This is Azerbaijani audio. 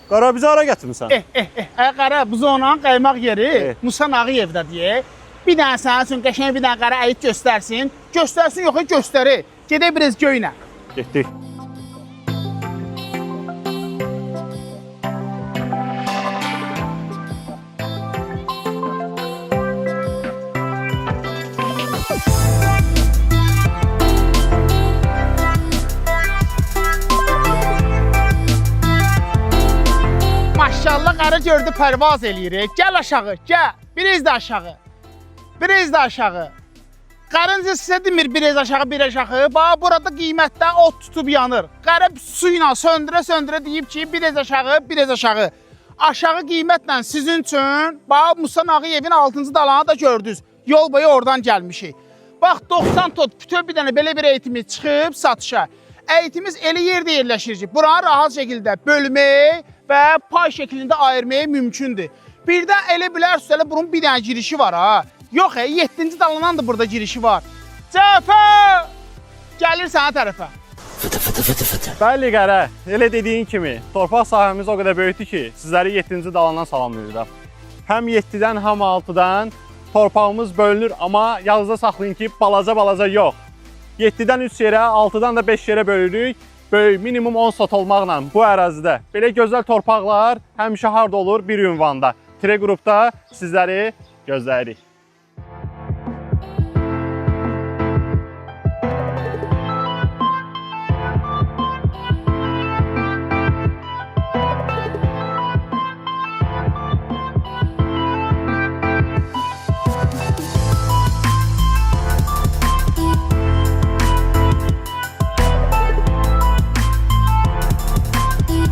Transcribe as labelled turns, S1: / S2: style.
S1: Qara bizə hara gətirmisən?
S2: Qara bu zonanın qaymaq yeri Musa Nağıyevdə deyə. Bir dənə sənin üçün qəşəng bir dənə qara əyit göstərsin. Göstərsin yox, göstərir. Gedək biraz göylə.
S1: Getdik.
S2: Maşallah qara gördü pərvaz eləyirik. Gəl aşağı, gəl. Biraz da aşağı. Biraz da aşağı. Qarınca sizə demir biraz aşağı, bir aşağı. Bax burada qiymətdə ot tutub yanır. Qara su ilə söndürə-söndürə deyib ki, biraz aşağı, biraz aşağı. Aşağı qiymətlə sizin üçün bax Musa Nağıyevin 6-cı dalağını da gördünüz. Yol boyu oradan gəlmişik. Bax 90 tot bütöv bir dənə belə bir əyitimiz çıxıb satışa. Əyitimiz elə yerdə yerləşir ki, buranı rahat şəkildə bölmək və pay şəklində ayırmaq mümkündür. Bir də elə bilərsiniz, elə bunun bir dənə girişi var ha. Yox, 7-ci dalından da burada girişi var. Cəfər! Gəlir sənə tərəfə.
S1: Bəli qara, elə dediyin kimi torpaq sahəmiz o qədər böyükdür ki, sizləri 7-ci dalandan salamlayırıq. Həm 7-dən, həm 6-dan torpağımız bölünür, amma yadınızda saxlayın ki, balaca yox. 7-dən 3 yerə, 6-dan da 5 yerə bölürük. Böyük, minimum 10 sot olmaqla bu ərazidə belə gözəl torpaqlar həmişə harda olur? Bir ünvanda. Tire qrupda sizləri gözləyirik.